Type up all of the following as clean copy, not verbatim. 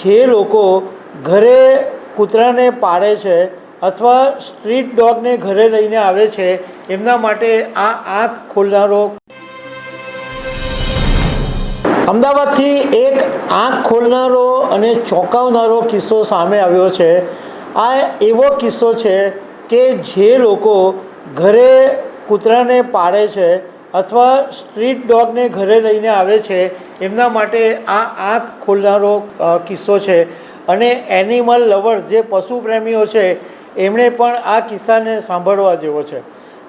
જે લોકો ઘરે કૂતરાને પાળે છે અથવા સ્ટ્રીટ ડોગને ઘરે લઈને આવે છે એમના માટે આ આંખ ખોલનારો અમદાવાદથી એક આંખ ખોલનારો અને ચોંકાવનારો કિસ્સો સામે આવ્યો છે। આ એવો કિસ્સો છે કે જે લોકો ઘરે કૂતરાને પાળે છે અથવા સ્ટ્રીટ ડોગને ઘરે લઈને આવે છે એમના માટે આ આંખ ખોલનારો કિસ્સો છે। અને એનિમલ લવર્સ જે પશુ પ્રેમીઓ છે એમણે પણ આ કિસ્સાને સાંભળવા જેવો છે।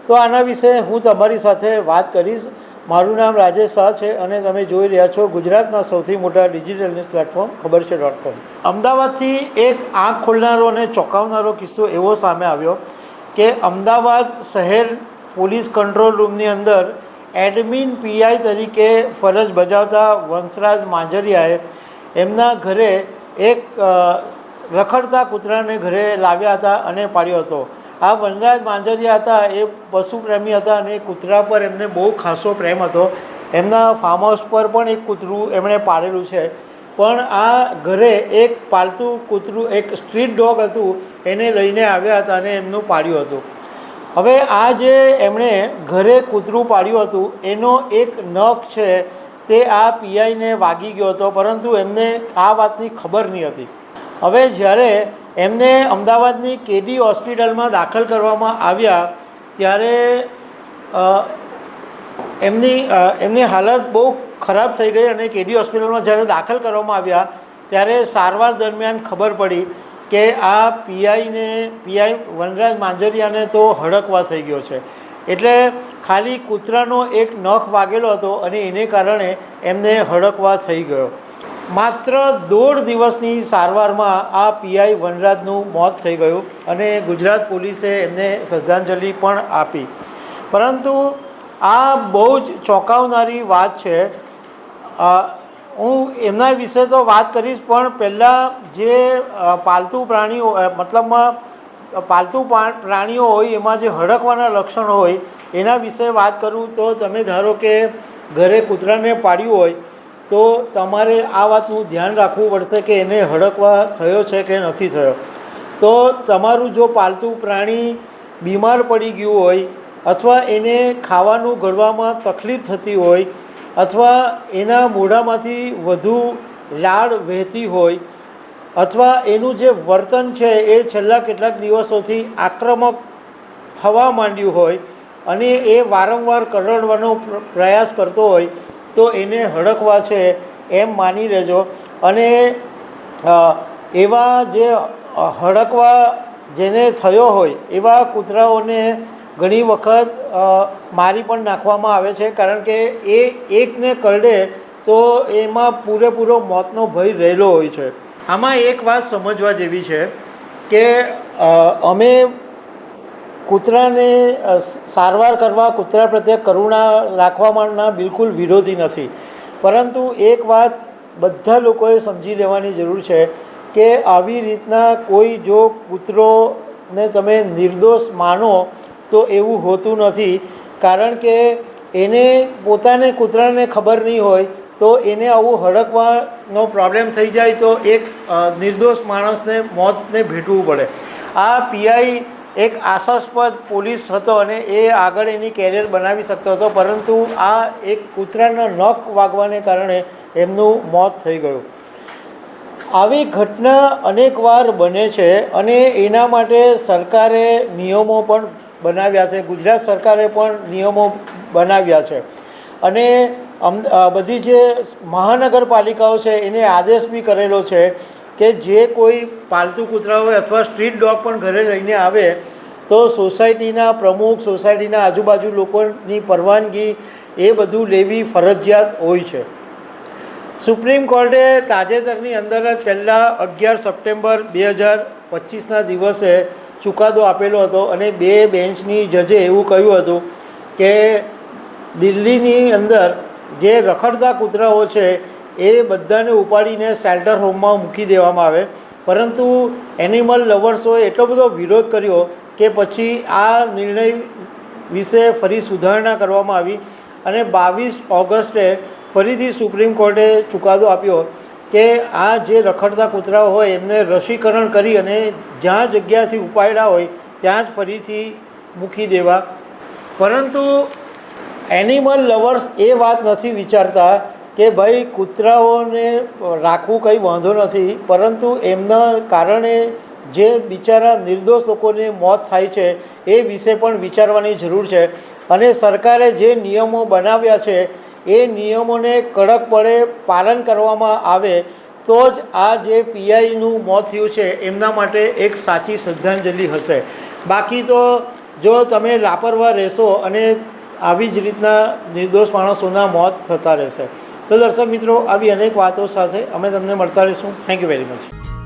તો આના વિશે હું તમારી સાથે વાત કરીશ। મારું નામ રાજેશ શાહ છે અને તમે જોઈ રહ્યા છો ગુજરાતના સૌથી મોટા ડિજિટલ ન્યૂઝ પ્લેટફોર્મ ખબર છે .com। અમદાવાદથી એક આંખ ખોલનારો અને ચોંકાવનારો કિસ્સો એવો સામે આવ્યો કે અમદાવાદ શહેર પોલીસ કંટ્રોલ રૂમની અંદર એડમિન પીઆઈ તરીકે ફરજ બજાવતા વંશરાજ માંજરિયાએ એમના ઘરે એક રખડતા કૂતરાને ઘરે લાવ્યા હતા અને પાળ્યો હતો। આ વનરાજ માંજરિયા હતા એ પશુ પ્રેમી હતા અને કૂતરા પર એમને બહુ ખાસો પ્રેમ હતો। એમના ફાર્મ હાઉસ પર પણ એક કૂતરું એમણે પાળેલું છે, પણ આ ઘરે એક પાલતુ કૂતરું એક સ્ટ્રીટ ડોગ હતું એને લઈને આવ્યા હતા અને એમનું પાળ્યું હતું। હવે આ જે એમણે ઘરે કૂતરું પાળ્યું હતું એનો એક નખ છે તે આ પીઆઈને વાગી ગયો હતો, પરંતુ એમને આ વાતની ખબર નહીં હતી। હવે જ્યારે એમને અમદાવાદની કેડી હોસ્પિટલમાં દાખલ કરવામાં આવ્યા ત્યારે એમની હાલત બહુ ખરાબ થઈ ગઈ અને કેડી હોસ્પિટલમાં જ્યારે દાખલ કરવામાં આવ્યા ત્યારે સારવાર દરમિયાન ખબર પડી કે આ પીઆઈ વનરાજ માંજરિયાને તો હડકવા થઈ ગયો છે। એટલે ખાલી કૂતરાનો એક નખ વાગેલો હતો અને એને કારણે એમને હડકવા થઈ ગયો। માત્ર 1.5 દિવસની સારવારમાં આ પીઆઈ વનરાજનું મોત થઈ ગયું અને ગુજરાત પોલીસે એમને શ્રદ્ધાંજલિ પણ આપી। પરંતુ આ બહુ જ ચોંકાવનારી વાત છે। હું એમના વિશે તો વાત કરીશ, પણ પહેલાં જે પાલતુ પ્રાણીઓ મતલબમાં પાલતુ પ્રાણીઓ હોય એમાં જે હડકવાના લક્ષણો હોય એના વિશે વાત કરું તો તમે ધારો કે ઘરે કૂતરાને પાળ્યું હોય તો તમારે આ વાતનું ધ્યાન રાખવું પડશે કે એને હડકવા થયો છે કે નથી થયો। તો તમારું જો પાલતુ પ્રાણી બીમાર પડી ગયું હોય અથવા એને ખાવાનું ગળવામાં તકલીફ થતી હોય અથવા એના મોઢામાંથી વધુ લાળ વહેતી હોય અથવા એનું જે વર્તન છે એ છેલ્લા કેટલાક દિવસોથી આક્રમક થવા માંડ્યું હોય અને એ વારંવાર કરડવાનો પ્રયાસ કરતો હોય તો એને હડકવા છે એમ માની લેજો। અને એવા જે હડકવા જેને થયો હોય એવા કૂતરાઓને ઘણી વખત મારી પણ નાખવામાં આવે છે, કારણ કે એ એકને કરડે તો એમાં પૂરેપૂરો મોતનો ભય રહેલો હોય છે। આમાં એક વાત સમજવા જેવી છે કે અમે કૂતરાને સારવાર કરવા, કૂતરા પ્રત્યે કરુણા રાખવાના બિલકુલ વિરોધી નથી, પરંતુ એક વાત બધા લોકોએ સમજી લેવાની જરૂર છે કે આવી રીતના કોઈ જો કૂતરોને તમે નિર્દોષ માનો તો એવું હોતું નથી। કારણ કે એને પોતાને કૂતરાને ખબર નહીં હોય તો એને આવું હડકવાનો પ્રોબ્લેમ થઈ જાય તો એક નિર્દોષ માણસને મોતને ભેટવું પડે। આ પીઆઈ એક આશાસ્પદ પોલીસ હતો અને એ આગળ એની કેરિયર બનાવી શકતો હતો, પરંતુ આ એક કૂતરાના નખ વાગવાને કારણે એમનું મોત થઈ ગયું। આવી ઘટના અનેકવાર બને છે અને એના માટે સરકારે નિયમો પણ બનાવ્યા છે। ગુજરાત સરકારે પણ નિયમો બનાવ્યા છે અને બધી જે મહાનગરપાલિકાઓ છે એને આદેશ બી કરેલો છે કે જે કોઈ પાલતુ કૂતરા હોય અથવા સ્ટ્રીટ ડોગ પણ ઘરે લઈને આવે તો સોસાયટીના પ્રમુખ, સોસાયટીના આજુબાજુ લોકોની પરવાનગી એ બધું લેવી ફરજિયાત હોય છે। સુપ્રીમ કોર્ટે તાજેતરની અંદર જ પહેલાં 11 સપ્ટેમ્બર 2025ના દિવસે ચુકાદો આપેલો હતો અને 2 બેન્ચની જજે એવું કહ્યું હતું કે દિલ્હીની અંદર જે રખડતા કૂતરાઓ છે એ બધાને ઉપાડીને શેલ્ટર હોમમાં મૂકી દેવામાં આવે, પરંતુ એનિમલ લવર્સોએ એટલો બધો વિરોધ કર્યો કે પછી આ નિર્ણય વિશે ફરી સુધારણા કરવામાં આવી અને 22 ઓગસ્ટે ફરીથી સુપ્રીમ કોર્ટે ચુકાદો આપ્યો કે આ જે રખડતા કૂતરાઓ હોય એમને રસીકરણ કરી અને જ્યાં જગ્યાથી ઉપાડ્યા હોય ત્યાં જ ફરીથી મૂકી દેવા. પરંતુ એનિમલ લવર્સ એ વાત નથી વિચારતા કે ભાઈ કૂતરાઓને રાખવું કંઈ વાંધો નથી, પરંતુ એમના કારણે જે બિચારા નિર્દોષ લોકોને મોત થાય છે એ વિશે પણ વિચારવાની જરૂર છે. અને સરકારે જે નિયમો બનાવ્યા છે એ નિયમોને કડકપણે પાલન કરવામાં આવે તો જ આ જે પીઆઈનું મોત થયું છે એમના માટે એક સાચી શ્રદ્ધાંજલિ હશે. બાકી તો જો તમે લાપરવાહ રહેશો અને આવી જ રીતના નિર્દોષ માણસોના મોત થતા રહેશે. તો દર્શક મિત્રો, આવી અનેક વાતો સાથે અમે તમને મળતા રહીશું. Thank you very much.